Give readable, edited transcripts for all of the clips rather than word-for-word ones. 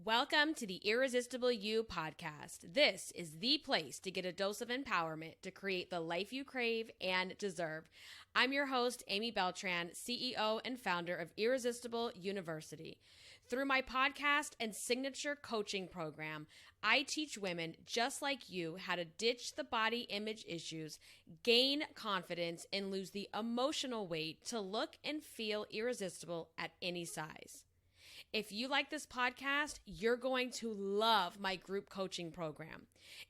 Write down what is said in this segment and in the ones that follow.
Welcome to the Irresistible You podcast. This is the place to get a dose of empowerment to create the life you crave and deserve. I'm your host, Amy Beltran, CEO and founder of Irresistible University. Through my podcast and signature coaching program, I teach women just like you how to ditch the body image issues, gain confidence, and lose the emotional weight to look and feel irresistible at any size. If you like this podcast, you're going to love my group coaching program.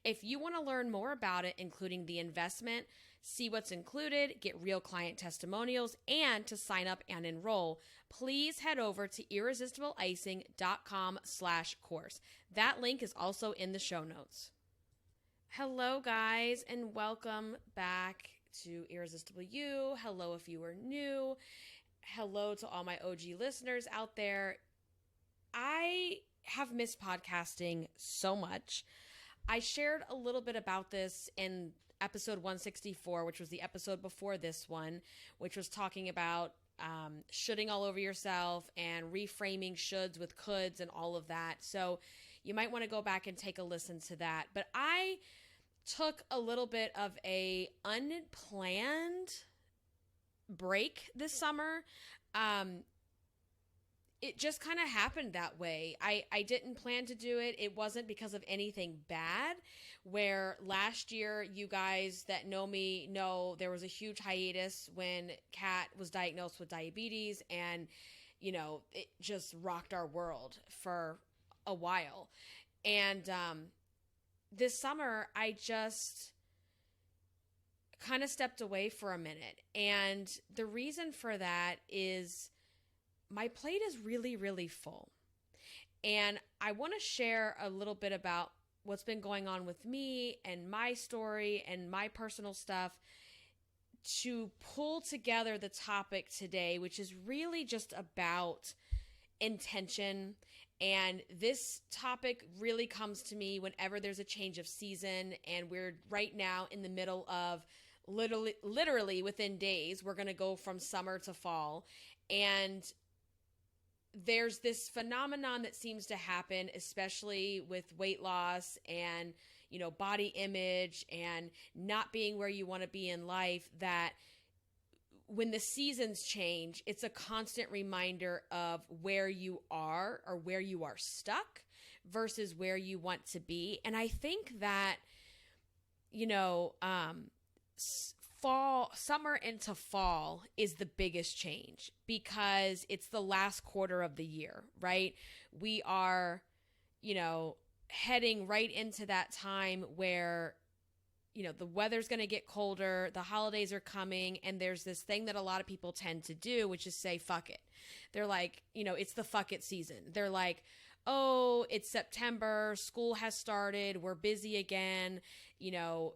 If you want to learn more about it, including the investment, see what's included, get real client testimonials, and to sign up and enroll, please head over to irresistibleicing.com/course. That link is also in the show notes. Hello, guys, and welcome back to Irresistible You. Hello if you are new. Hello to all my OG listeners out there. I have missed podcasting so much. I shared a little bit about this in episode 164, which was the episode before this one, which was talking about shoulding all over yourself and reframing shoulds with coulds and all of that. So you might want to go back and take a listen to that. But I took a little bit of a unplanned break this summer. It just kind of happened that way. I didn't plan to do it. It wasn't because of anything bad, where last year, you guys that know me know there was a huge hiatus when Kat was diagnosed with diabetes, and, you know, it just rocked our world for a while. And this summer, I just kind of stepped away for a minute. And the reason for that is my plate is really, really full. And I want to share a little bit about what's been going on with me and my story and my personal stuff to pull together the topic today, which is really just about intention. And this topic really comes to me whenever there's a change of season, and we're right now in the middle of literally within days, we're going to go from summer to fall. And there's this phenomenon that seems to happen, especially with weight loss and, you know, body image and not being where you want to be in life, that when the seasons change, it's a constant reminder of where you are or where you are stuck versus where you want to be. And I think that, you know, summer into fall is the biggest change because it's the last quarter of the year, right? We are, you know, heading right into that time where, you know, the weather's going to get colder, the holidays are coming, and there's this thing that a lot of people tend to do, which is say, fuck it. They're like, you know, it's the fuck it season. They're like, oh, it's September, school has started, we're busy again, you know,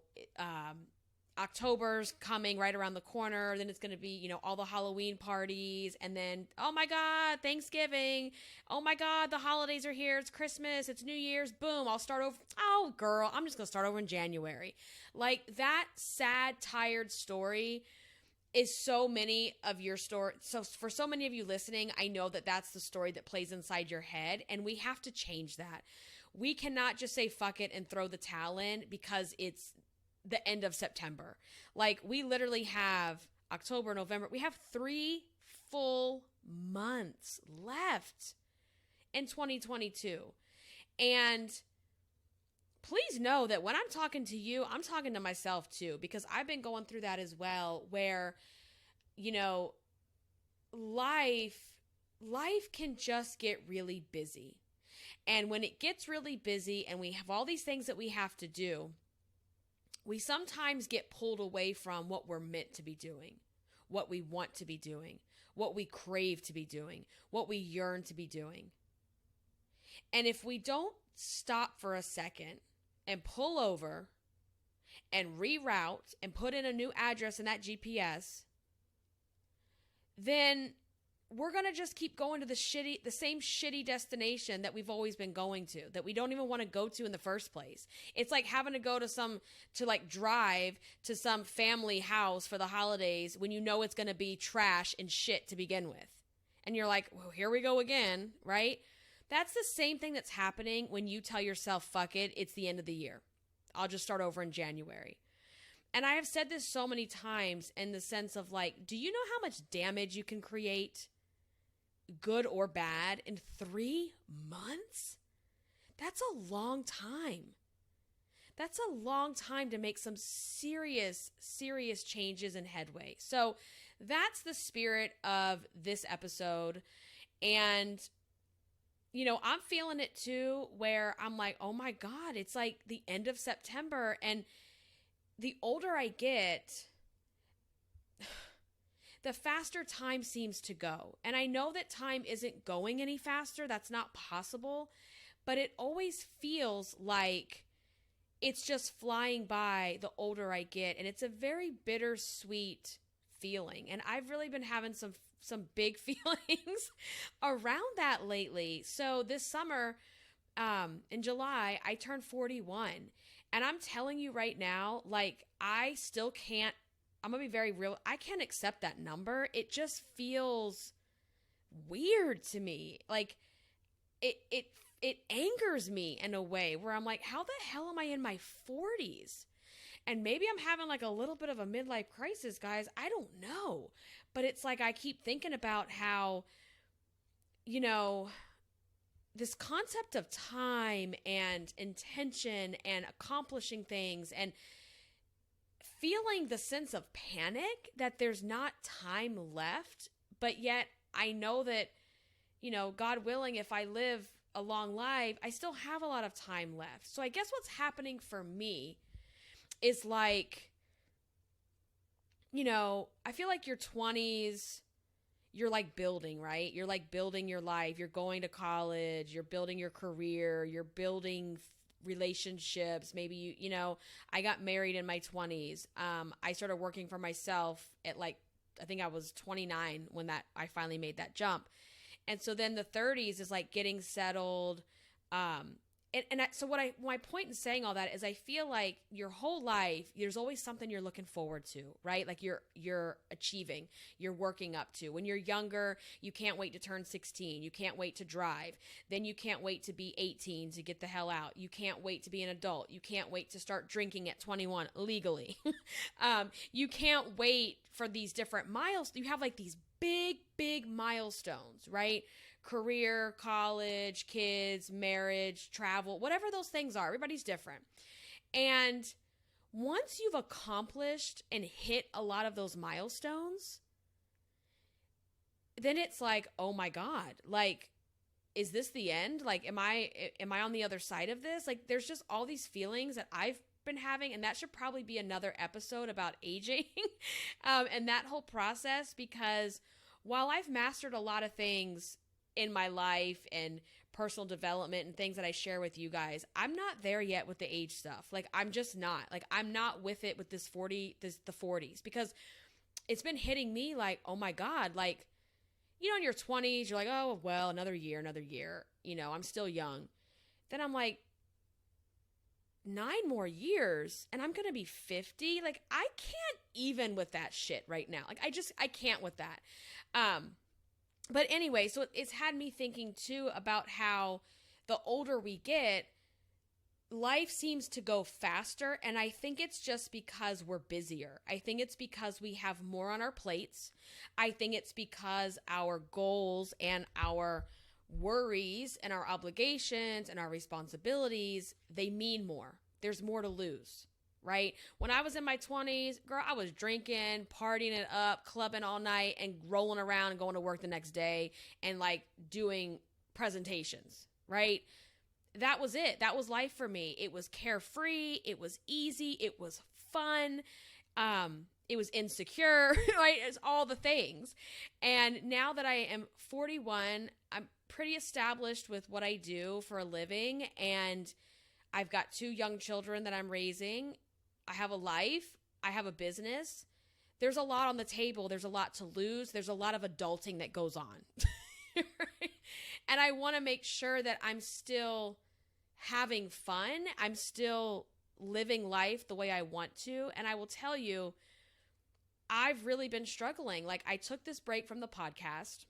October's coming right around the corner. Then it's going to be, you know, all the Halloween parties. And then, oh my God, Thanksgiving. Oh my God, the holidays are here. It's Christmas. It's New Year's. Boom, I'll start over. Oh, girl, I'm just going to start over in January. Like, that sad, tired story is so many of your story. So for so many of you listening, I know that that's the story that plays inside your head. And we have to change that. We cannot just say fuck it and throw the towel in because it's the end of September. Like, we literally have October, November. We have 3 full months left in 2022. And please know that when I'm talking to you, I'm talking to myself too, because I've been going through that as well, where, you know, life can just get really busy. And when it gets really busy and we have all these things that we have to do, we sometimes get pulled away from what we're meant to be doing, what we want to be doing, what we crave to be doing, what we yearn to be doing. And if we don't stop for a second and pull over and reroute and put in a new address in that GPS, then we're going to just keep going to the same shitty destination that we've always been going to, that we don't even want to go to in the first place. It's like having to go to drive to some family house for the holidays when you know it's going to be trash and shit to begin with. And you're like, well, here we go again, right? That's the same thing that's happening when you tell yourself, fuck it, it's the end of the year. I'll just start over in January. And I have said this so many times in the sense of like, do you know how much damage you can create, good or bad, in 3 months? That's a long time. That's a long time to make some serious, serious changes and headway. So that's the spirit of this episode. And, you know, I'm feeling it too, where I'm like, oh my God, it's like the end of September. And the older I get, the faster time seems to go. And I know that time isn't going any faster. That's not possible. But it always feels like it's just flying by the older I get. And it's a very bittersweet feeling. And I've really been having some big feelings around that lately. So this summer, in July, I turned 41. And I'm telling you right now, like, I still can't, I'm going to be very real, I can't accept that number. It just feels weird to me. Like, it angers me in a way where I'm like, how the hell am I in my 40s? And maybe I'm having like a little bit of a midlife crisis, guys. I don't know. But it's like I keep thinking about how, you know, this concept of time and intention and accomplishing things and feeling the sense of panic that there's not time left. But yet I know that, you know, God willing, if I live a long life, I still have a lot of time left. So I guess what's happening for me is like, you know, I feel like your 20s, you're like building, right? You're like building your life. You're going to college, you're building your career, you're building relationships. Maybe you know, I got married in my 20s. I started working for myself at like, I think I was 29 when I finally made that jump. And so then the 30s is like getting settled. So my point in saying all that is I feel like your whole life, there's always something you're looking forward to, right? Like you're achieving, you're working up to. When you're younger, you can't wait to turn 16. You can't wait to drive. Then you can't wait to be 18 to get the hell out. You can't wait to be an adult. You can't wait to start drinking at 21 legally. You can't wait for these different milestones. You have like these big milestones, right? Career, college, kids, marriage, travel, whatever those things are. Everybody's different. And once you've accomplished and hit a lot of those milestones, then it's like, oh my God, like, is this the end? Like, am I on the other side of this? Like, there's just all these feelings that I've been having, and that should probably be another episode about aging and that whole process, because while I've mastered a lot of things in my life and personal development and things that I share with you guys, I'm not there yet with the age stuff. Like, I'm just not. Like, I'm not with it with the 40s, because it's been hitting me like, oh my God, like, you know, in your 20s, you're like, oh, well, another year, you know, I'm still young. Then I'm like, 9 more years and I'm going to be 50. Like, I can't even with that shit right now. Like, I can't with that. But anyway, so it's had me thinking too about how the older we get, life seems to go faster. And I think it's just because we're busier. I think it's because we have more on our plates. I think it's because our goals and our worries and our obligations and our responsibilities, they mean more. There's more to lose, right? When I was in my 20s, girl, I was drinking, partying it up, clubbing all night, and rolling around and going to work the next day and like doing presentations, right? That was it. That was life for me. It was carefree. It was easy. It was fun. It was insecure, right? It's all the things. And now that I am 41, I'm pretty established with what I do for a living. And I've got 2 young children that I'm raising. I have a life. I have a business. There's a lot on the table. There's a lot to lose. There's a lot of adulting that goes on. Right? And I want to make sure that I'm still having fun. I'm still living life the way I want to. And I will tell you, I've really been struggling. Like, I took this break from the podcast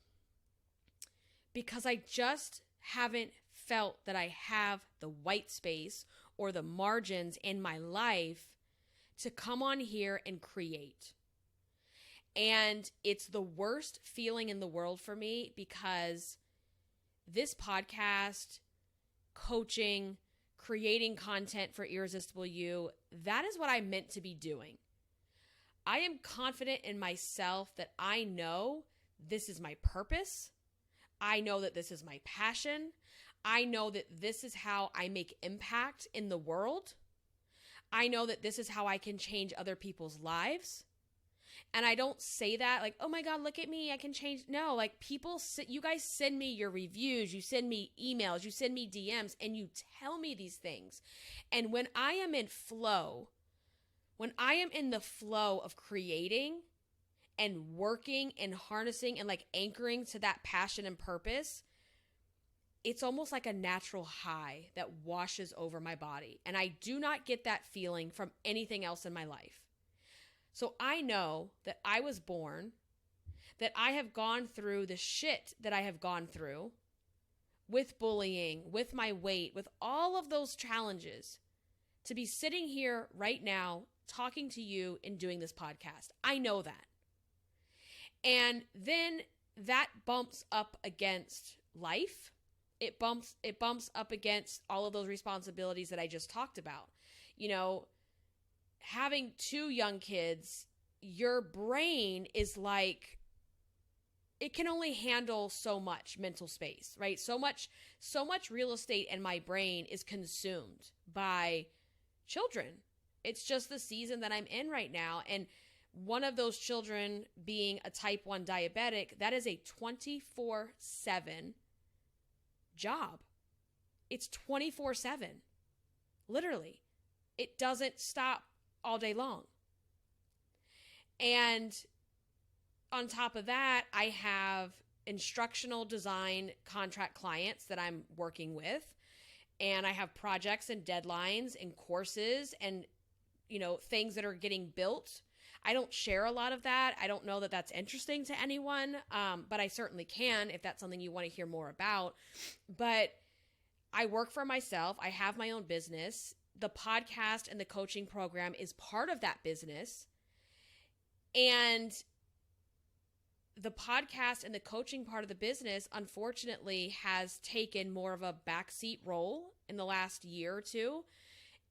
because I just haven't felt that I have the white space or the margins in my life to come on here and create. And it's the worst feeling in the world for me because this podcast, coaching, creating content for Irresistible You, that is what I'm meant to be doing. I am confident in myself that I know this is my purpose. I know that this is my passion. I know that this is how I make impact in the world. I know that this is how I can change other people's lives. And I don't say that like, oh my God, look at me, I can change. No, like you guys send me your reviews, you send me emails, you send me DMs, and you tell me these things. And when I am in flow, when I am in the flow of creating and working and harnessing and like anchoring to that passion and purpose, it's almost like a natural high that washes over my body. And I do not get that feeling from anything else in my life. So I know that I was born, that I have gone through the shit that I have gone through with bullying, with my weight, with all of those challenges, to be sitting here right now talking to you and doing this podcast. I know that. And then that bumps up against life. It bumps up against all of those responsibilities that I just talked about. You know, having 2 young kids, your brain is like, it can only handle so much mental space, right? So much real estate in my brain is consumed by children. It's just the season that I'm in right now. And one of those children being a type 1 diabetic, that is a 24/7 job. It's 24/7. Literally. It doesn't stop all day long. And on top of that, I have instructional design contract clients that I'm working with. And I have projects and deadlines and courses and, you know, things that are getting built. I don't share a lot of that. I don't know that that's interesting to anyone, but I certainly can if that's something you want to hear more about. But I work for myself. I have my own business. The podcast and the coaching program is part of that business. And the podcast and the coaching part of the business, unfortunately, has taken more of a backseat role in the last year or two.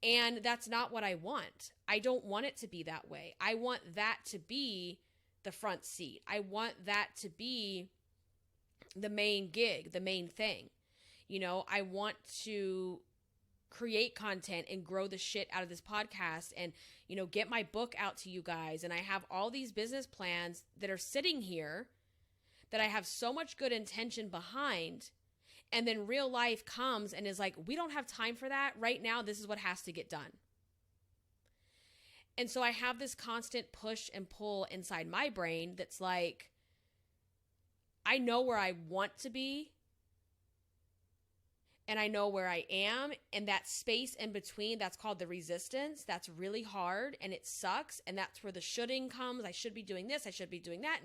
And that's not what I want. I don't want it to be that way. I want that to be the front seat. I want that to be the main gig, the main thing. You know, I want to create content and grow the shit out of this podcast and, you know, get my book out to you guys. And I have all these business plans that are sitting here that I have so much good intention behind. And then real life comes and is like, we don't have time for that right now. This is what has to get done. And so I have this constant push and pull inside my brain that's like, I know where I want to be. And I know where I am, and that space in between, that's called the resistance. That's really hard, and it sucks, and that's where the shoulding comes. I should be doing this, I should be doing that,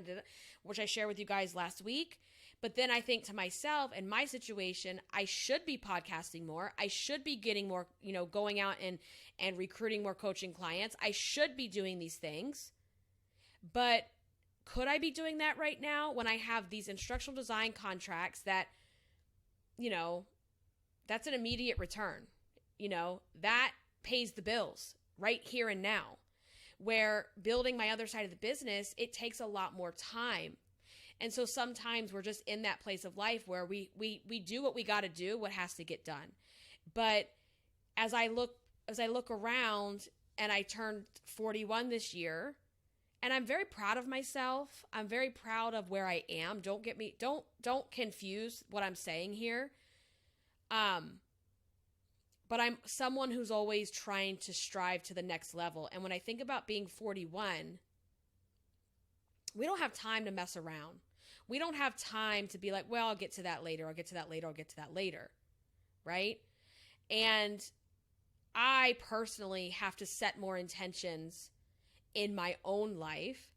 which I shared with you guys last week. But then I think to myself, in my situation, I should be podcasting more. I should be getting more, you know, going out and recruiting more coaching clients. I should be doing these things. But could I be doing that right now when I have these instructional design contracts that, you know, that's an immediate return, you know, that pays the bills right here and now. Where building my other side of the business, it takes a lot more time. And so sometimes we're just in that place of life where we do what we got to do, what has to get done. But as I look around, and I turned 41 this year, and I'm very proud of myself. I'm very proud of where I am. Don't confuse what I'm saying here. But I'm someone who's always trying to strive to the next level. And when I think about being 41, we don't have time to mess around. We don't have time to be like, well, I'll get to that later. I'll get to that later. I'll get to that later. Right? And I personally have to set more intentions in my own life.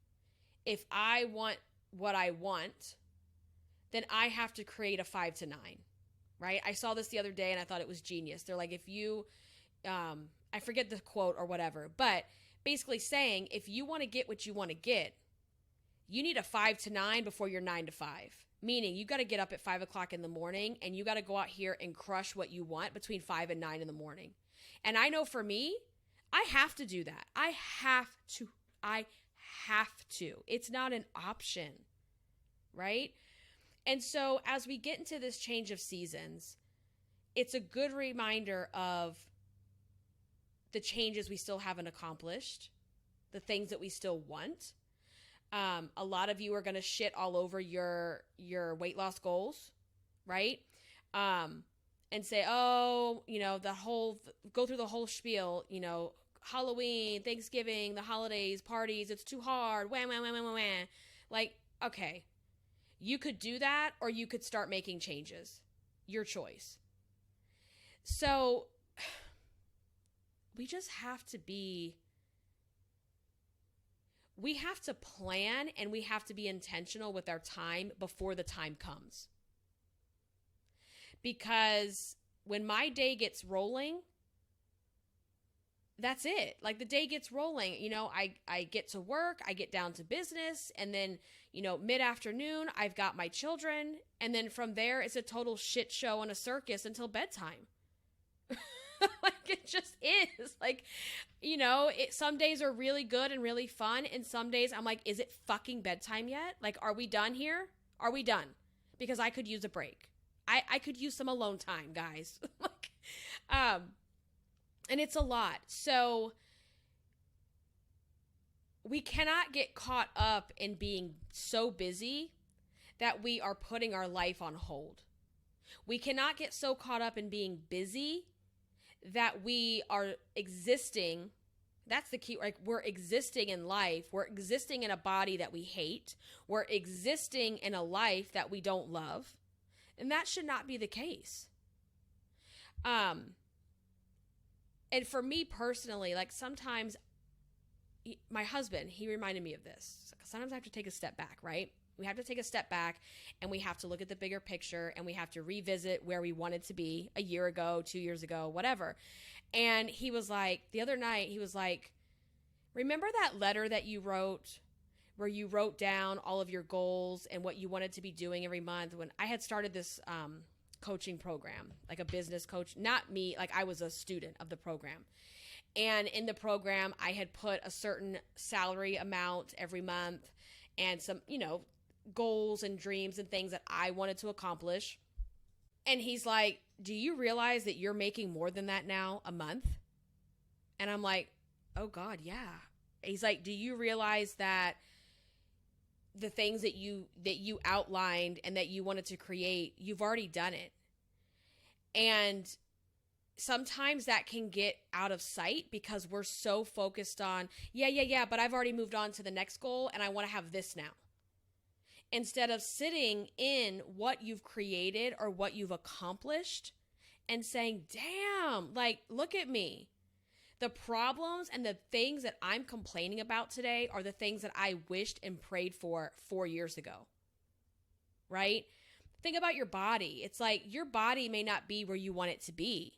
If I want what I want, then I have to create a 5 to 9. right? I saw this the other day and I thought it was genius. They're like, if you, I forget the quote or whatever, but basically saying, if you want to get what you want to get, you need a 5 to 9 before you're 9 to 5. Meaning you got to get up at 5 o'clock in the morning and you got to go out here and crush what you want between 5 and 9 in the morning. And I know for me, I have to do that. I have to. It's not an option, right? And so as we get into this change of seasons, it's a good reminder of the changes we still haven't accomplished, the things that we still want. A lot of you are going to shit all over your weight loss goals, right? And say, oh, go through the whole spiel, Halloween, Thanksgiving, the holidays, parties, it's too hard, wah, wah, wah, wah, wah, wah. Like, okay, you could do that or you could start making changes. Your choice. So we just have to plan and we have to be intentional with our time before the time comes. Because when my day gets rolling, that's it. Like the day gets rolling, I get to work, I get down to business, and then, mid-afternoon, I've got my children. And then from there, it's a total shit show and a circus until bedtime. Like it just is. Like, some days are really good and really fun. And some days I'm like, is it fucking bedtime yet? Like, are we done here? Are we done? Because I could use a break. I could use some alone time, guys. And it's a lot. So we cannot get caught up in being so busy that we are putting our life on hold. We cannot get so caught up in being busy that we are existing. That's the key. Like we're existing in life. We're existing in a body that we hate. We're existing in a life that we don't love. And that should not be the case. And for me personally, like sometimes my husband, he reminded me of this. Sometimes I have to take a step back, right? We have to take a step back and we have to look at the bigger picture and we have to revisit where we wanted to be a year ago, 2 years ago, whatever. And he was like, the other night, he was like, remember that letter that you wrote where you wrote down all of your goals and what you wanted to be doing every month? When I had started this coaching program, like a business coach, not me, like I was a student of the program. And in the program, I had put a certain salary amount every month and some, goals and dreams and things that I wanted to accomplish. And he's like, do you realize that you're making more than that now a month? And I'm like, oh God, yeah. He's like, do you realize that the things that you outlined and that you wanted to create, you've already done it? And sometimes that can get out of sight because we're so focused on, yeah, but I've already moved on to the next goal and I want to have this now. Instead of sitting in what you've created or what you've accomplished and saying, damn, like, look at me. The problems and the things that I'm complaining about today are the things that I wished and prayed for 4 years ago, right? Think about your body. It's like your body may not be where you want it to be.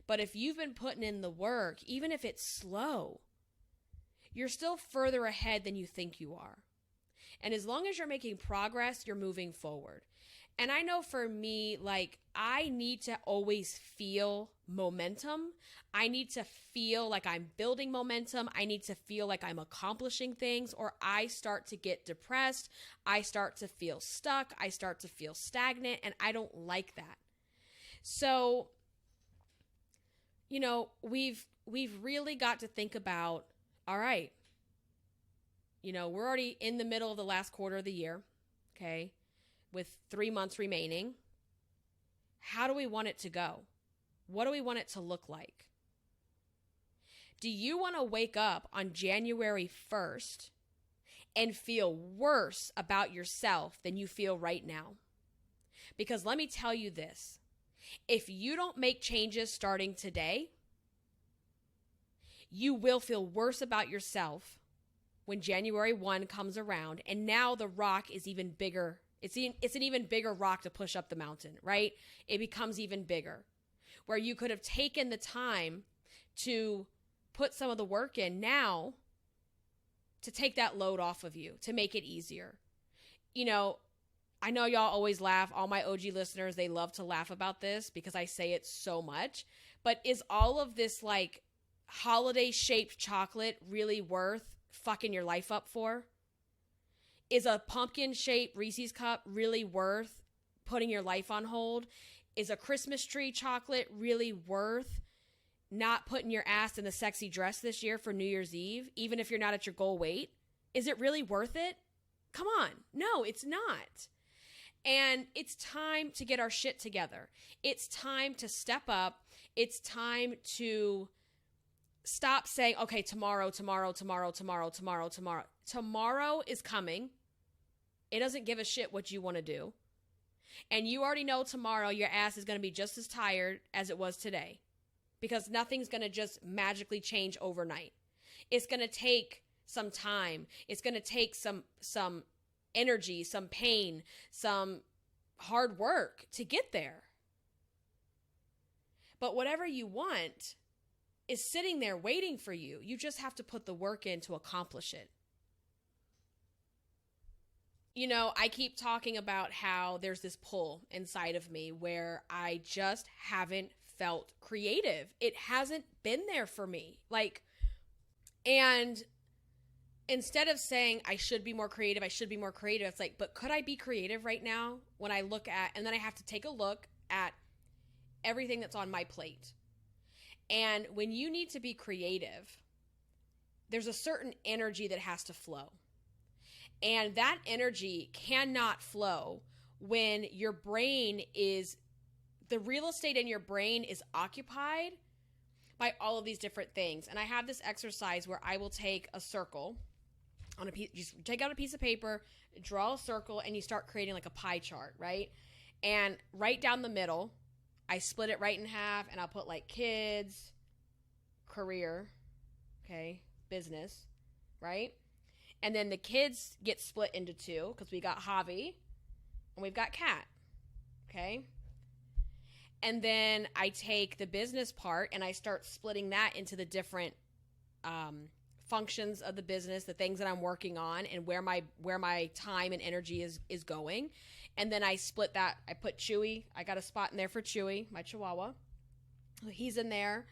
But if you've been putting in the work, even if it's slow, you're still further ahead than you think you are. And as long as you're making progress, you're moving forward. And I know for me, like, I need to always feel momentum. I need to feel like I'm building momentum. I need to feel like I'm accomplishing things, or I start to get depressed. I start to feel stuck. I start to feel stagnant, and I don't like that. So, we've really got to think about, all right, we're already in the middle of the last quarter of the year, okay, with 3 months remaining. How do we want it to go? What do we want it to look like? Do you want to wake up on January 1st and feel worse about yourself than you feel right now? Because let me tell you this. If you don't make changes starting today, you will feel worse about yourself when January 1 comes around, and now the rock is even bigger It's an even bigger rock to push up the mountain, right? It becomes even bigger, where you could have taken the time to put some of the work in now to take that load off of you, to make it easier. You know, I know y'all always laugh. All my OG listeners, they love to laugh about this because I say it so much. But is all of this like holiday shaped chocolate really worth fucking your life up for? Is a pumpkin shaped Reese's cup really worth putting your life on hold? Is a Christmas tree chocolate really worth not putting your ass in the sexy dress this year for New Year's Eve, even if you're not at your goal weight? Is it really worth it? Come on. No, it's not. And it's time to get our shit together. It's time to step up. It's time to stop saying, okay, tomorrow. Tomorrow is coming. It doesn't give a shit what you want to do. And you already know tomorrow your ass is going to be just as tired as it was today, because nothing's going to just magically change overnight. It's going to take some time. It's going to take some energy, some pain, some hard work to get there. But whatever you want is sitting there waiting for you. You just have to put the work in to accomplish it. You know, I keep talking about how there's this pull inside of me where I just haven't felt creative. It hasn't been there for me. And instead of saying I should be more creative, it's like, but could I be creative right now when I look at, and then I have to take a look at everything that's on my plate. And when you need to be creative, there's a certain energy that has to flow. And that energy cannot flow when your brain is, the real estate in your brain is occupied by all of these different things. And I have this exercise where I will take a circle on a piece, just take out a piece of paper, draw a circle, and you start creating like a pie chart, right? And right down the middle, I split it right in half, and I'll put like kids, career, okay, business, right? And then the kids get split into two because we got Javi and we've got Kat, okay? And then I take the business part and I start splitting that into the different functions of the business, the things that I'm working on, and where my time and energy is going. And then I split that. I put Chewy. I got a spot in there for Chewy, my Chihuahua. He's in there.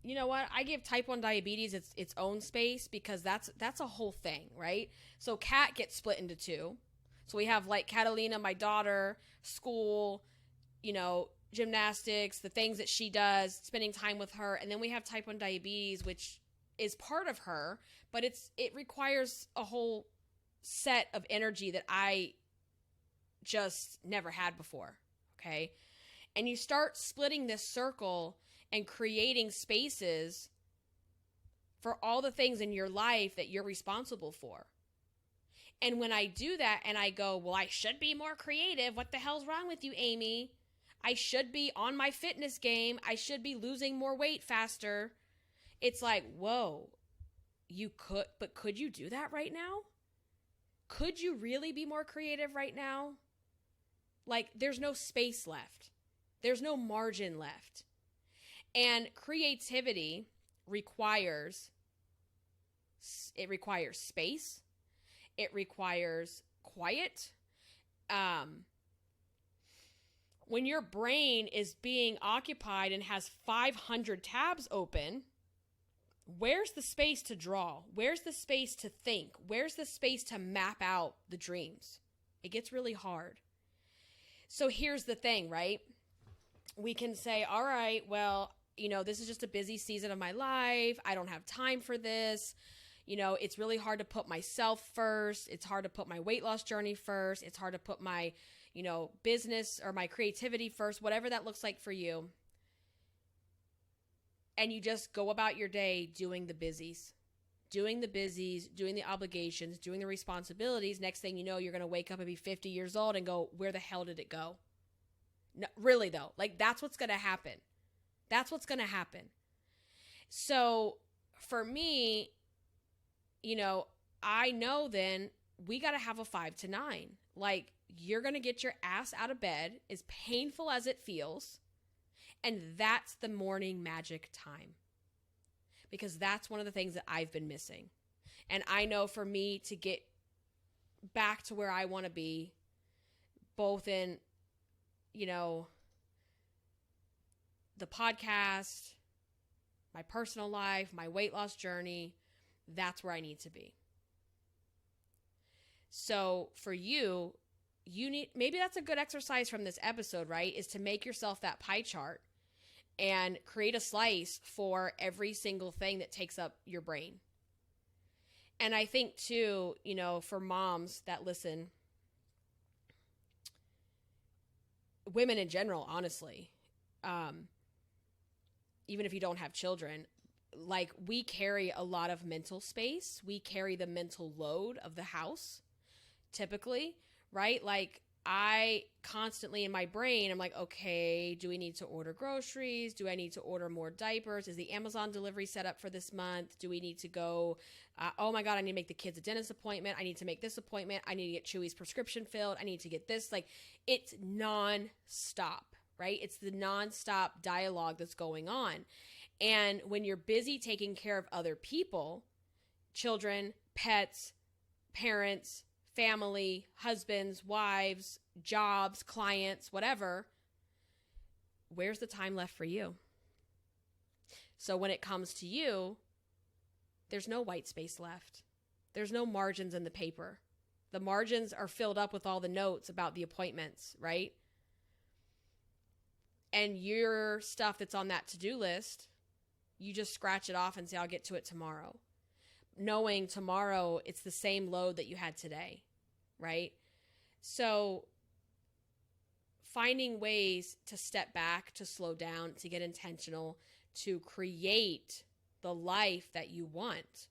You know what? I give type 1 diabetes its own space because that's a whole thing, right? So Kat gets split into two. So we have like Catalina, my daughter, school, you know, gymnastics, the things that she does, spending time with her. And then we have type 1 diabetes, which is part of her, but it requires a whole set of energy that I just never had before, okay? And you start splitting this circle and creating spaces for all the things in your life that you're responsible for. And when I do that and I go, well, I should be more creative. What the hell's wrong with you, Amy? I should be on my fitness game. I should be losing more weight faster. It's like, whoa, but could you do that right now? Could you really be more creative right now? Like, there's no space left. There's no margin left. And creativity requires space. It requires quiet. When your brain is being occupied and has 500 tabs open, where's the space to draw? Where's the space to think? Where's the space to map out the dreams? It gets really hard. So here's the thing, right? We can say, all right, well, you know, this is just a busy season of my life. I don't have time for this. You know, it's really hard to put myself first. It's hard to put my weight loss journey first. It's hard to put my, you know, business or my creativity first, whatever that looks like for you. And you just go about your day doing the busies, doing the obligations, doing the responsibilities. Next thing you know, you're going to wake up and be 50 years old and go, where the hell did it go? No, really though, like that's what's going to happen. That's what's going to happen. So for me, you know, I know then we got to have a 5 to 9. Like, you're going to get your ass out of bed, as painful as it feels. And that's the morning magic time. Because that's one of the things that I've been missing. And I know for me to get back to where I want to be, both in, you know, the podcast, my personal life, my weight loss journey, that's where I need to be. So for you, maybe that's a good exercise from this episode, right? Is to make yourself that pie chart and create a slice for every single thing that takes up your brain. And I think too, you know, for moms that listen, women in general, honestly, even if you don't have children, like, we carry a lot of mental space. We carry the mental load of the house, typically, right? Like, I constantly in my brain, I'm like, okay, do we need to order groceries? Do I need to order more diapers? Is the Amazon delivery set up for this month? Do we need to go, oh my God, I need to make the kids a dentist appointment. I need to make this appointment. I need to get Chewy's prescription filled. I need to get this. Like, it's nonstop, right? It's the nonstop dialogue that's going on. And when you're busy taking care of other people, children, pets, parents, family, husbands, wives, jobs, clients, whatever, where's the time left for you? So when it comes to you, there's no white space left. There's no margins in the paper. The margins are filled up with all the notes about the appointments, right? And your stuff that's on that to-do list, you just scratch it off and say, I'll get to it tomorrow. Knowing tomorrow it's the same load that you had today, right? So finding ways to step back, to slow down, to get intentional, to create the life that you want.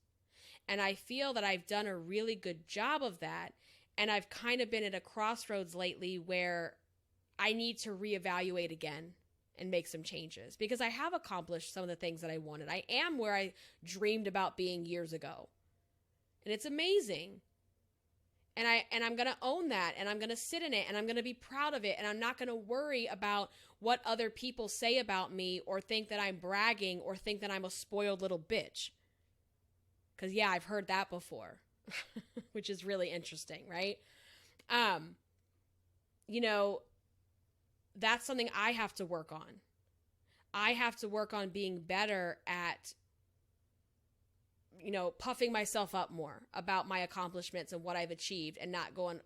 And I feel that I've done a really good job of that. And I've kind of been at a crossroads lately where I need to reevaluate again and make some changes, because I have accomplished some of the things that I wanted. I am where I dreamed about being years ago. And it's amazing. And I'm going to own that, and I'm going to sit in it, and I'm going to be proud of it. And I'm not going to worry about what other people say about me, or think that I'm bragging, or think that I'm a spoiled little bitch. Because yeah, I've heard that before, which is really interesting, right? You know, that's something I have to work on. I have to work on being better at, you know, puffing myself up more about my accomplishments and what I've achieved, and not going,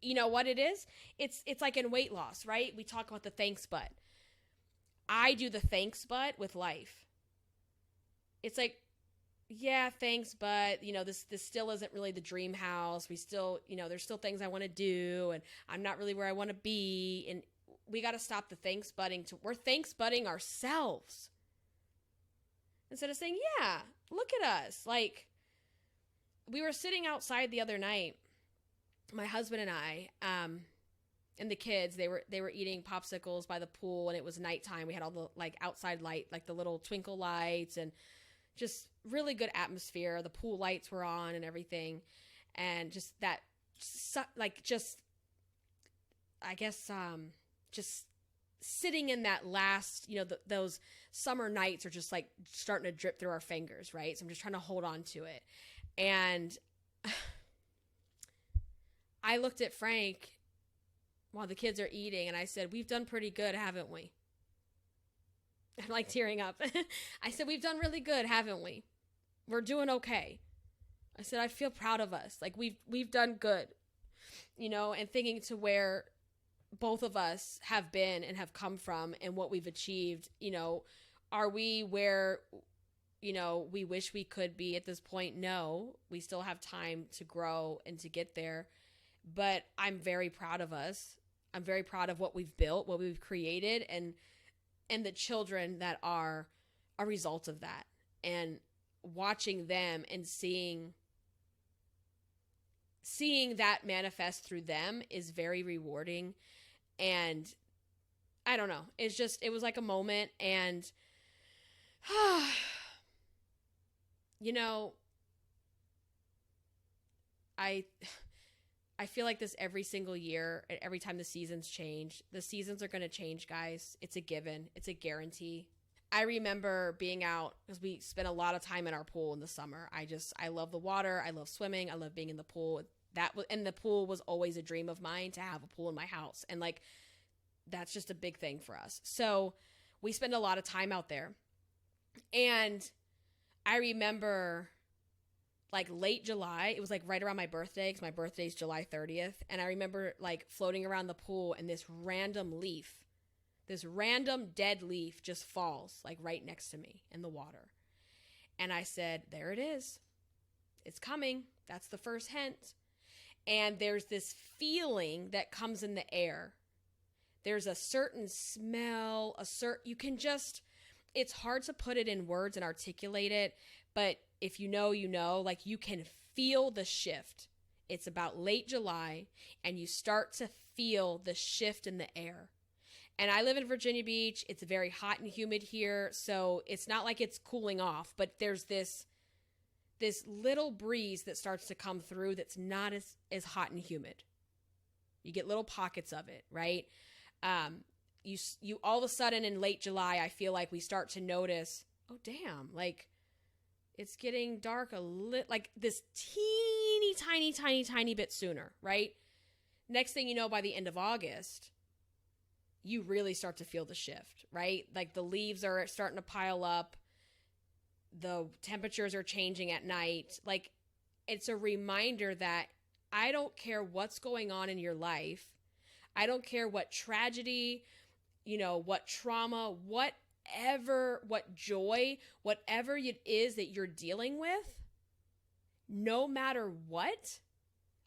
you know what it is? It's like in weight loss, right? We talk about the thanks but. I do the thanks but with life. It's like, yeah, thanks, but, you know, this still isn't really the dream house. We still, you know, there's still things I want to do, and I'm not really where I want to be. And we got to stop the thanks butting. We're thanks butting ourselves. Instead of saying, yeah, look at us. Like, we were sitting outside the other night, my husband and I, and the kids, they were eating popsicles by the pool, and it was nighttime. We had all the, like, outside light, like the little twinkle lights, and just really good atmosphere. The pool lights were on and everything. And just that, like, just, I guess, just sitting in that last, you know, those summer nights are just like starting to drip through our fingers, right? So I'm just trying to hold on to it. And I looked at Frank while the kids are eating, and I said, we've done pretty good, haven't we? I'm like tearing up. I said, we've done really good, haven't we? We're doing okay. I said, I feel proud of us. Like, we've done good, you know, and thinking to where both of us have been and have come from and what we've achieved. You know, are we where, you know, we wish we could be at this point? No, we still have time to grow and to get there. But I'm very proud of us. I'm very proud of what we've built, what we've created, and the children that are a result of that, and watching them and seeing that manifest through them is very rewarding. And I don't know, it was like a moment. And you know, I feel like this every single year, every time the seasons change. The seasons are going to change, guys. It's a given. It's a guarantee. I remember being out because we spent a lot of time in our pool in the summer. I love the water. I love swimming. I love being in the pool. And the pool was always a dream of mine, to have a pool in my house. And like, that's just a big thing for us. So we spend a lot of time out there. And I remember like late July, it was like right around my birthday, because my birthday is July 30th. And I remember like floating around the pool, and this random dead leaf just falls like right next to me in the water. And I said, there it is. It's coming. That's the first hint. And there's this feeling that comes in the air. There's a certain smell, it's hard to put it in words and articulate it, but if you know, like you can feel the shift. It's about late July, and you start to feel the shift in the air. And I live in Virginia Beach. It's very hot and humid here, so it's not like it's cooling off, but there's this little breeze that starts to come through that's not as hot and humid. You get little pockets of it, right? You all of a sudden in late July, I feel like we start to notice, oh damn, like it's getting dark like this tiny bit sooner, right? Next thing you know, by the end of August, you really start to feel the shift, right? Like the leaves are starting to pile up. The temperatures are changing at night. Like, it's a reminder that I don't care what's going on in your life. I don't care what tragedy, what trauma, what joy, whatever it is that you're dealing with, no matter what,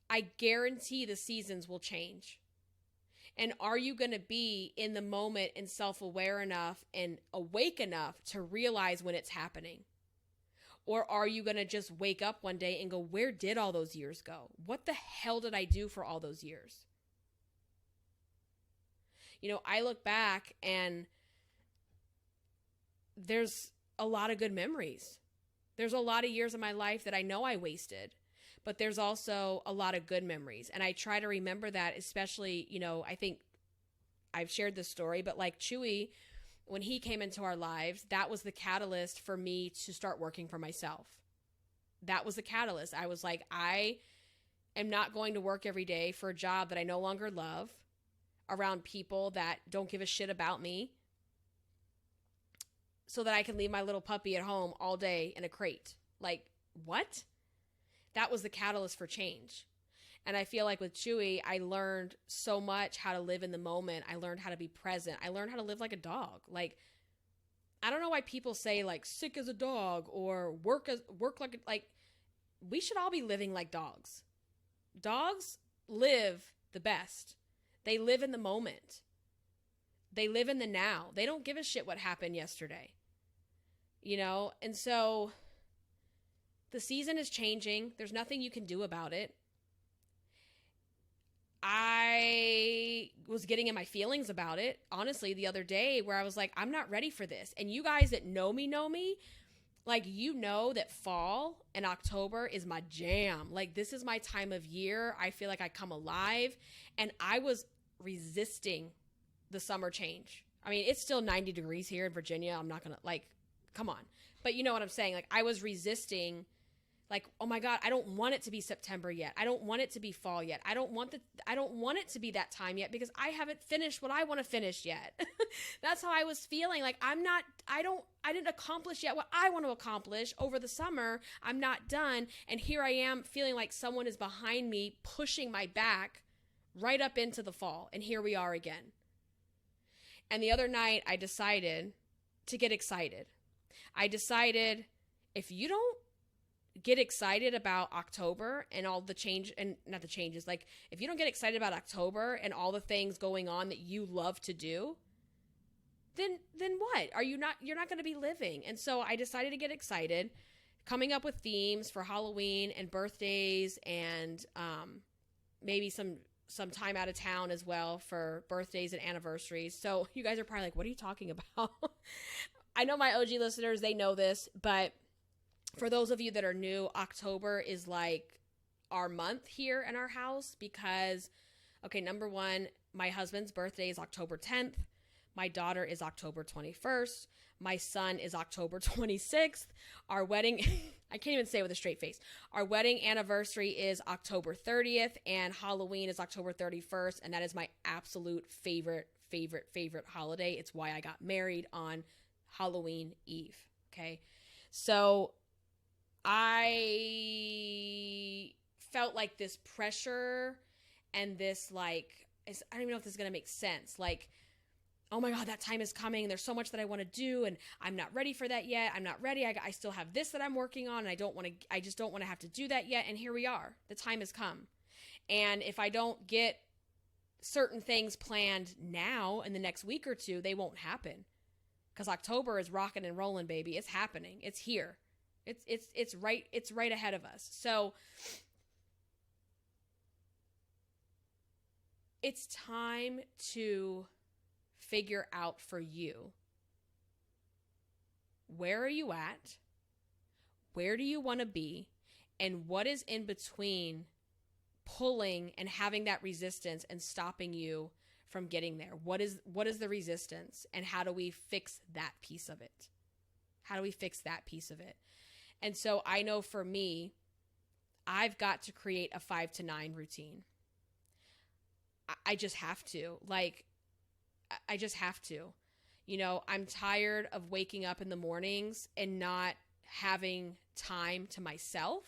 I guarantee the seasons will change. And are you going to be in the moment and self-aware enough and awake enough to realize when it's happening? Or are you going to just wake up one day and go, where did all those years go? What the hell did I do for all those years? I look back and there's a lot of good memories. There's a lot of years of my life that I know I wasted, but there's also a lot of good memories. And I try to remember that, especially, I think I've shared this story, but like Chewy, when he came into our lives, that was the catalyst for me to start working for myself. That was the catalyst. I was like, I am not going to work every day for a job that I no longer love, around people that don't give a shit about me, so that I can leave my little puppy at home all day in a crate. Like, what? That was the catalyst for change. And I feel like with Chewy, I learned so much how to live in the moment. I learned how to be present. I learned how to live like a dog. Like, I don't know why people say like sick as a dog or work like we should all be living like dogs. Dogs live the best. They live in the moment. They live in the now. They don't give a shit what happened yesterday. And so the season is changing. There's nothing you can do about it. I was getting in my feelings about it, honestly, the other day, where I was like, I'm not ready for this. And you guys that know me, like, that fall and October is my jam. Like, this is my time of year. I feel like I come alive. And I was resisting the summer change. I mean, it's still 90 degrees here in Virginia. I'm not going to, like, come on. But you know what I'm saying? Like, I was resisting, like, oh my God, I don't want it to be September yet. I don't want it to be fall yet. I don't want it to be that time yet, because I haven't finished what I want to finish yet. That's how I was feeling. Like, I didn't accomplish yet what I want to accomplish over the summer. I'm not done. And here I am feeling like someone is behind me, pushing my back right up into the fall. And here we are again. And the other night I decided to get excited. I decided, if you don't get excited about October and all the change, and not the changes, like if you don't get excited about October and all the things going on that you love to do, then what? You're not going to be living. And so I decided to get excited, coming up with themes for Halloween and birthdays, and maybe some time out of town as well for birthdays and anniversaries. So you guys are probably like, what are you talking about? I know my OG listeners, they know this, but for those of you that are new, October is like our month here in our house because, okay, number one, my husband's birthday is October 10th. My daughter is October 21st. My son is October 26th. Our wedding, I can't even say it with a straight face. Our wedding anniversary is October 30th and Halloween is October 31st. And that is my absolute favorite holiday. It's why I got married on Halloween Eve. Okay. So I felt like this pressure and this like, I don't even know if this is going to make sense. Like, oh my God, that time is coming. There's so much that I want to do and I'm not ready for that yet. I'm not ready. I still have this that I'm working on and I just don't want to have to do that yet. And here we are. The time has come. And if I don't get certain things planned now in the next week or two, they won't happen. Because October is rocking and rolling, baby. It's happening. It's here. It's right ahead of us. So it's time to figure out for you, where are you at? Where do you want to be? And what is in between pulling and having that resistance and stopping you from getting there? What is the resistance and how do we fix that piece of it? And so I know for me, I've got to create a 5 to 9 routine. I just have to. I just have to. You know, I'm tired of waking up in the mornings and not having time to myself.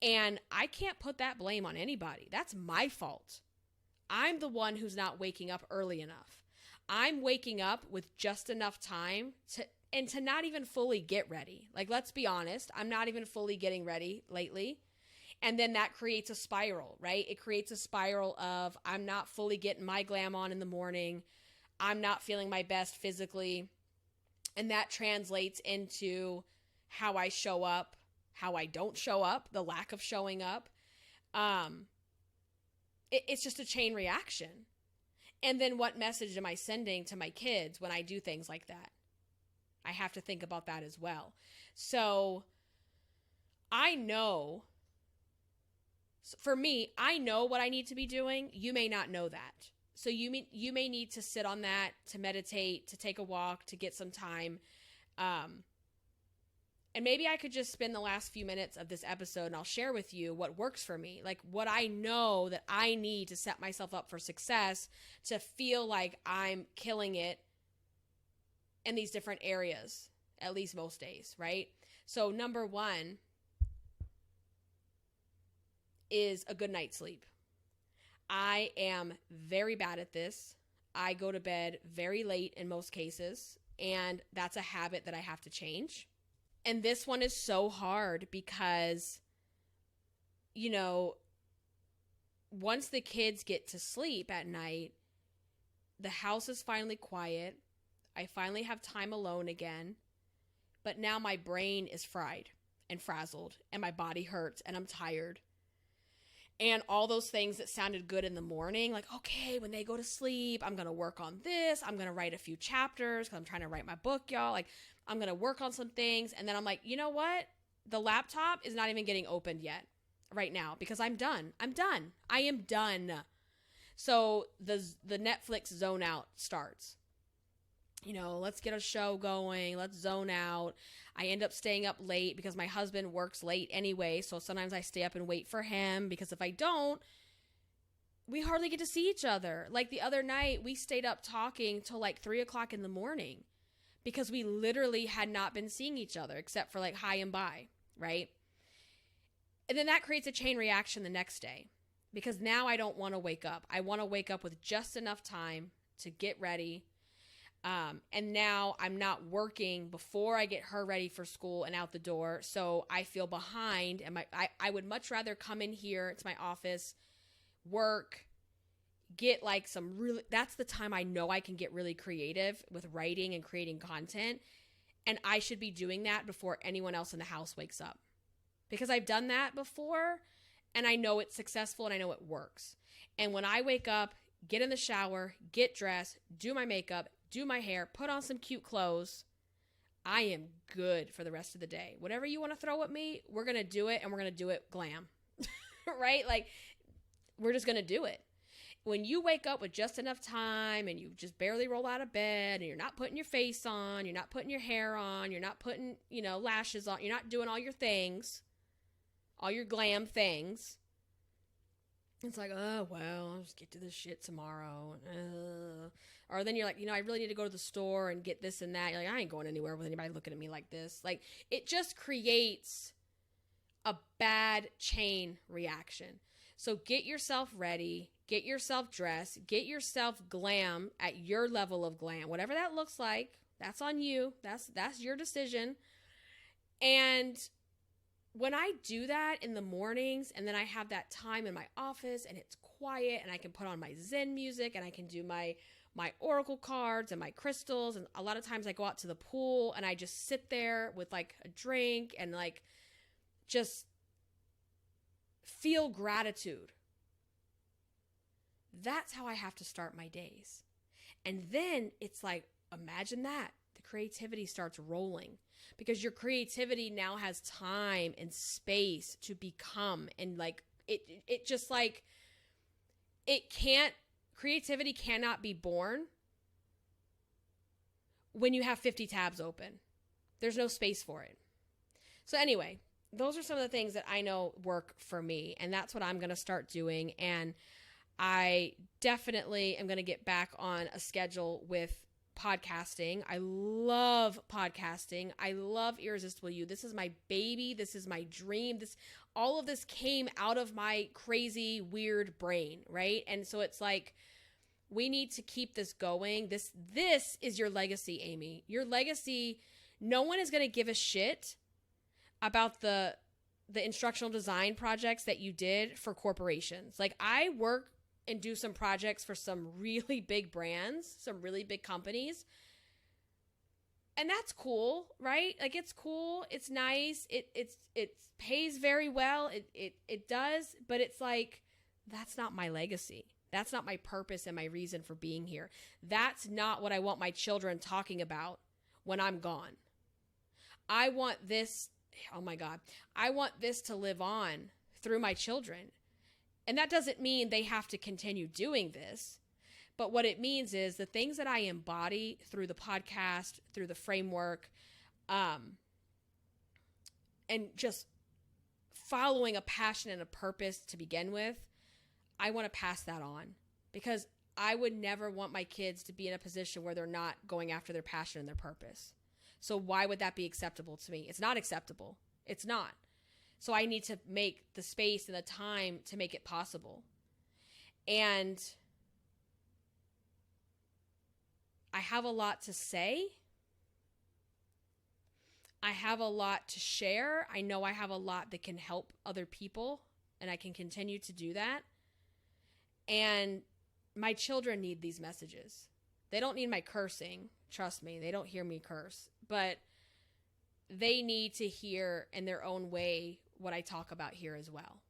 And I can't put that blame on anybody. That's my fault. I'm the one who's not waking up early enough. I'm waking up with just enough time to not even fully get ready. Like, let's be honest. I'm not even fully getting ready lately. And then that creates a spiral, right? It creates a spiral of I'm not fully getting my glam on in the morning. I'm not feeling my best physically. And that translates into how I show up, how I don't show up, the lack of showing up. It's just a chain reaction. And then what message am I sending to my kids when I do things like that? I have to think about that as well. So I know, for me, I know what I need to be doing. You may not know that. So you may need to sit on that, to meditate, to take a walk, to get some time. And maybe I could just spend the last few minutes of this episode and I'll share with you what works for me. Like what I know that I need to set myself up for success, to feel like I'm killing it in these different areas, at least most days, right? So number one is a good night's sleep. I am very bad at this. I go to bed very late in most cases, and that's a habit that I have to change. And this one is so hard because, you know, once the kids get to sleep at night, the house is finally quiet. I finally have time alone again. But now my brain is fried and frazzled, and my body hurts, and I'm tired. And all those things that sounded good in the morning, like, okay, when they go to sleep, I'm going to work on this. I'm going to write a few chapters because I'm trying to write my book, y'all. Like, I'm going to work on some things. And then I'm like, you know what? The laptop is not even getting opened yet right now because I'm done. I am done. So the Netflix zone out starts. You know, let's get a show going. Let's zone out. I end up staying up late because my husband works late anyway. So sometimes I stay up and wait for him because if I don't, we hardly get to see each other. Like the other night, we stayed up talking till like 3 o'clock in the morning because we literally had not been seeing each other except for like hi and bye, right? And then that creates a chain reaction the next day because now I don't want to wake up. I want to wake up with just enough time to get ready. And now I'm not working before I get her ready for school and out the door. So I feel behind, and I would much rather come in here to my office, work, get like some really, that's the time I know I can get really creative with writing and creating content. And I should be doing that before anyone else in the house wakes up because I've done that before and I know it's successful and I know it works. And when I wake up, get in the shower, get dressed, do my makeup, do my hair, put on some cute clothes, I am good for the rest of the day. Whatever you want to throw at me, we're going to do it, and we're going to do it glam. right? Like, we're just going to do it. When you wake up with just enough time and you just barely roll out of bed and you're not putting your face on, you're not putting your hair on, you're not putting, lashes on, you're not doing all your things, all your glam things. It's like, oh, well, I'll just get to this shit tomorrow. Or then you're like, I really need to go to the store and get this and that. You're like, I ain't going anywhere with anybody looking at me like this. Like, it just creates a bad chain reaction. So get yourself ready, get yourself dressed, get yourself glam at your level of glam. Whatever that looks like, that's on you. That's your decision. And when I do that in the mornings, and then I have that time in my office and it's quiet and I can put on my Zen music and I can do my oracle cards and my crystals. And a lot of times I go out to the pool and I just sit there with like a drink and like just feel gratitude. That's how I have to start my days. And then it's like, imagine that. The creativity starts rolling because your creativity now has time and space to become. And like, it just like, creativity cannot be born when you have 50 tabs open. There's no space for it. So anyway, those are some of the things that I know work for me, and that's what I'm going to start doing. And I definitely am going to get back on a schedule with podcasting. I love podcasting. I love Irresistible You. This is my baby. This is my dream. All of this came out of my crazy, weird brain, right? And so it's like, we need to keep this going. This is your legacy, Amy. Your legacy, no one is going to give a shit about the instructional design projects that you did for corporations. Like, I work and do some projects for some really big brands, some really big companies. And that's cool, right? Like, it's cool. It's nice. It pays very well. It does, but it's like, that's not my legacy. That's not my purpose and my reason for being here. That's not what I want my children talking about when I'm gone. I want this, oh my God, I want this to live on through my children. And that doesn't mean they have to continue doing this. But what it means is the things that I embody through the podcast, through the framework, and just following a passion and a purpose to begin with, I want to pass that on, because I would never want my kids to be in a position where they're not going after their passion and their purpose. So why would that be acceptable to me? It's not acceptable. It's not. So I need to make the space and the time to make it possible. And I have a lot to say. I have a lot to share. I know I have a lot that can help other people, and I can continue to do that. And my children need these messages. They don't need my cursing. Trust me, they don't hear me curse. But they need to hear in their own way what I talk about here as well.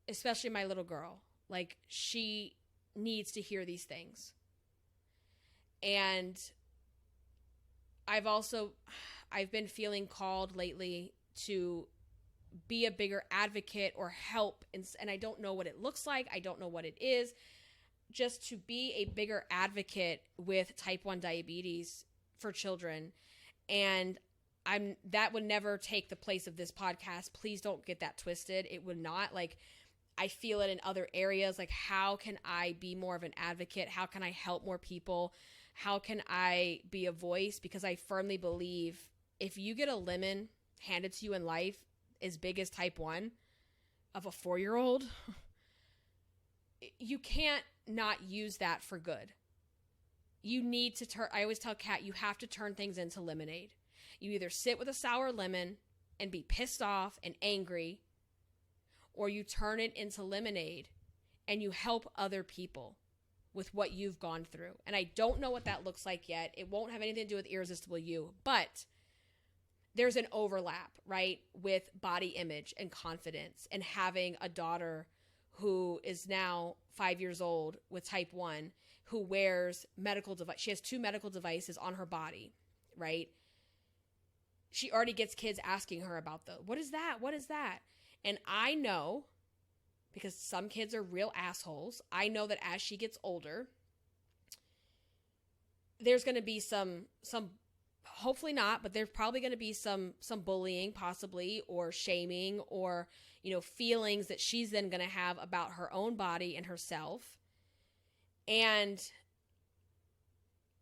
Especially my little girl. Like, she needs to hear these things. And I've been feeling called lately to be a bigger advocate or help. And I don't know what it looks like. I don't know what it is. Just to be a bigger advocate with type 1 diabetes for children. And that would never take the place of this podcast. Please don't get that twisted. It would not. Like, I feel it in other areas. Like, how can I be more of an advocate? How can I help more people? How can I be a voice? Because I firmly believe if you get a lemon handed to you in life as big as type 1 of a 4-year-old, you can't not use that for good. You need to turn, I always tell Kat, you have to turn things into lemonade. You either sit with a sour lemon and be pissed off and angry, or you turn it into lemonade and you help other people with what you've gone through. And I don't know what that looks like yet. It won't have anything to do with Irresistible You, but there's an overlap, right, with body image and confidence, and having a daughter who is now 5 years old with type 1, who wears medical device. She has 2 medical devices on her body, right? She already gets kids asking her about what is that? What is that? And I know, because some kids are real assholes, I know that as she gets older, there's going to be some hopefully not, but there's probably going to be some bullying possibly, or shaming, or, feelings that she's then going to have about her own body and herself. And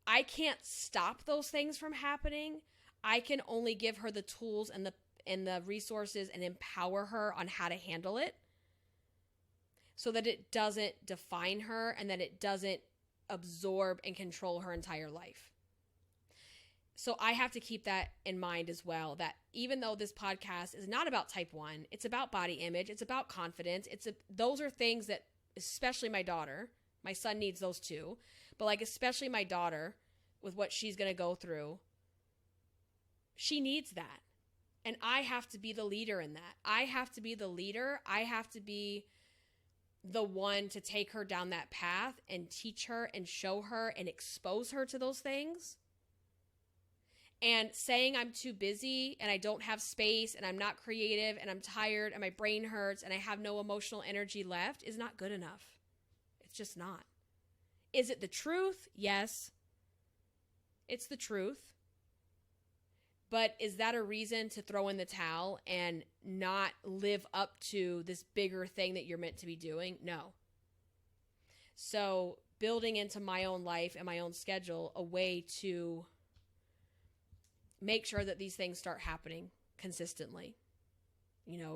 I can't stop those things from happening. I can only give her the tools and the resources and empower her on how to handle it so that it doesn't define her and that it doesn't absorb and control her entire life. So I have to keep that in mind as well, that even though this podcast is not about type 1, it's about body image, it's about confidence. Those are things that, especially my daughter, my son needs those too, but like especially my daughter with what she's going to go through, she needs that. And I have to be the leader in that. I have to be the leader. I have to be the one to take her down that path and teach her and show her and expose her to those things. And saying I'm too busy and I don't have space and I'm not creative and I'm tired and my brain hurts and I have no emotional energy left is not good enough. It's just not. Is it the truth? Yes. It's the truth. But is that a reason to throw in the towel and not live up to this bigger thing that you're meant to be doing? No. So building into my own life and my own schedule a way to make sure that these things start happening consistently.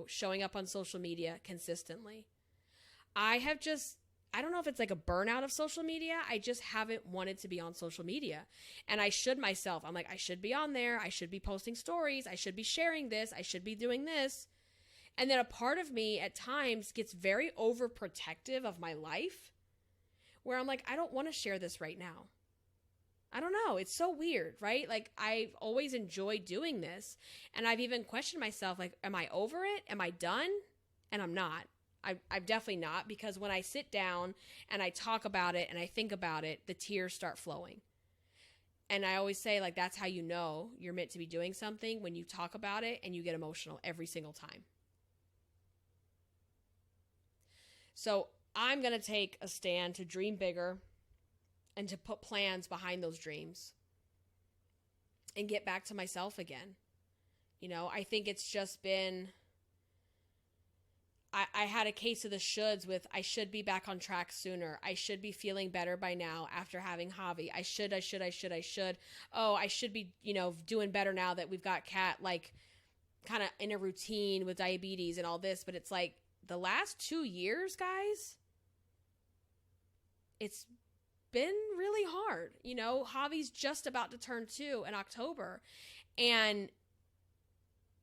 Showing up on social media consistently. I don't know if it's like a burnout of social media. I just haven't wanted to be on social media. And I should myself. I'm like, I should be on there. I should be posting stories. I should be sharing this. I should be doing this. And then a part of me at times gets very overprotective of my life, where I'm like, I don't want to share this right now. I don't know. It's so weird, right? Like, I've always enjoyed doing this. And I've even questioned myself, like, am I over it? Am I done? And I'm not. I'm definitely not, because when I sit down and I talk about it and I think about it, the tears start flowing. And I always say, like, that's how you know you're meant to be doing something, when you talk about it and you get emotional every single time. So I'm going to take a stand to dream bigger and to put plans behind those dreams and get back to myself again. I think it's just been... I had a case of the shoulds with, I should be back on track sooner. I should be feeling better by now after having Javi. I should. Oh, I should be, doing better now that we've got Kat, like, kind of in a routine with diabetes and all this. But it's like the last 2 years, guys, it's been really hard. Javi's just about to turn 2 in October. And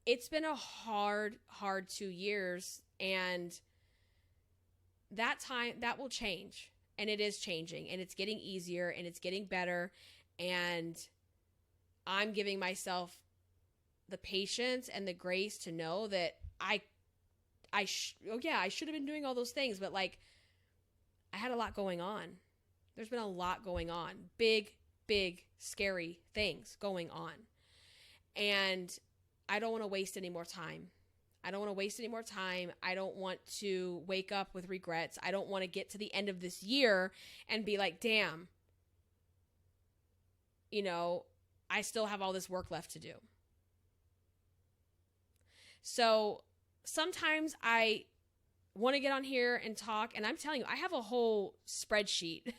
it's been a hard 2 years. And that will change, and it is changing, and it's getting easier, and it's getting better. And I'm giving myself the patience and the grace to know that I should have been doing all those things, but like, I had a lot going on. There's been a lot going on, big, scary things going on. And I don't want to waste any more time. I don't want to wake up with regrets. I don't want to get to the end of this year and be like, damn, I still have all this work left to do. So sometimes I want to get on here and talk, and I'm telling you, I have a whole spreadsheet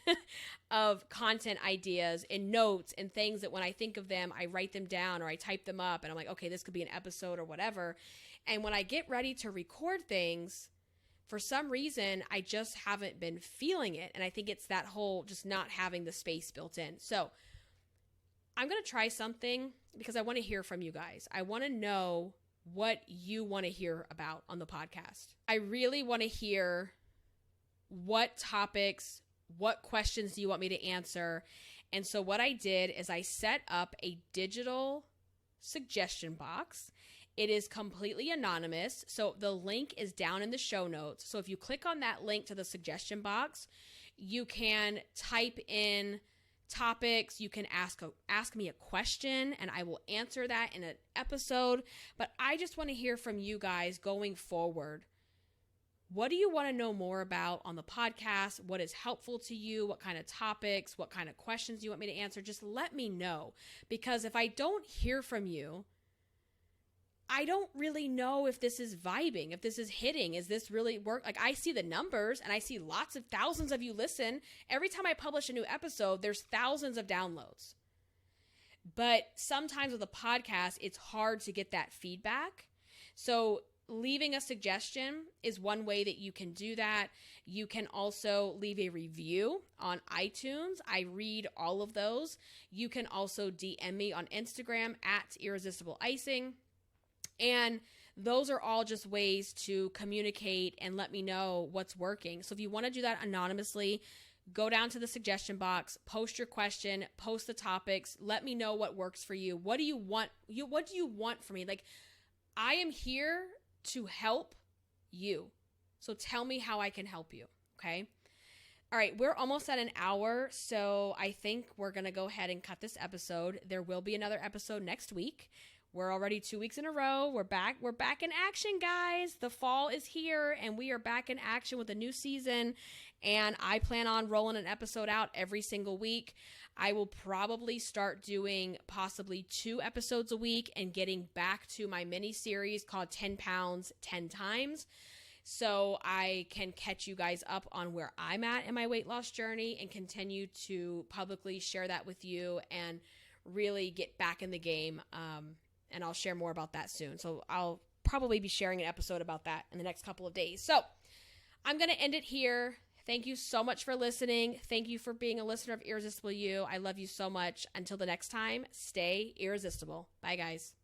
of content ideas and notes and things that when I think of them, I write them down or I type them up, and I'm like, okay, this could be an episode or whatever. And when I get ready to record things, for some reason, I just haven't been feeling it. And I think it's that whole just not having the space built in. So I'm going to try something because I want to hear from you guys. I want to know what you want to hear about on the podcast. I really want to hear what topics, what questions do you want me to answer? And so what I did is I set up a digital suggestion box. It is completely anonymous, so the link is down in the show notes. So if you click on that link to the suggestion box, you can type in topics. You can ask me a question and I will answer that in an episode. But I just want to hear from you guys going forward. What do you want to know more about on the podcast? What is helpful to you? What kind of topics? What kind of questions you want me to answer? Just let me know. Because if I don't hear from you, I don't really know if this is vibing, if this is hitting. Is this really work? Like, I see the numbers and I see lots of thousands of you listen. Every time I publish a new episode, there's thousands of downloads. But sometimes with a podcast, it's hard to get that feedback. So leaving a suggestion is one way that you can do that. You can also leave a review on iTunes. I read all of those. You can also DM me on Instagram at Irresistible Icing. And those are all just ways to communicate and let me know what's working. So if you want to do that anonymously, go down to the suggestion box, post your question, post the topics, let me know what works for you. What do you want? What do you want from me? Like, I am here to help you. So tell me how I can help you. Okay. All right. We're almost at an hour. So I think we're going to go ahead and cut this episode. There will be another episode next week. We're already 2 weeks in a row. We're back in action, guys. The fall is here and we are back in action with a new season. And I plan on rolling an episode out every single week. I will probably start doing possibly 2 episodes a week and getting back to my mini series called 10 pounds, 10 times. So I can catch you guys up on where I'm at in my weight loss journey and continue to publicly share that with you and really get back in the game. And I'll share more about that soon. So I'll probably be sharing an episode about that in the next couple of days. So I'm going to end it here. Thank you so much for listening. Thank you for being a listener of Irresistible You. I love you so much. Until the next time, stay irresistible. Bye, guys.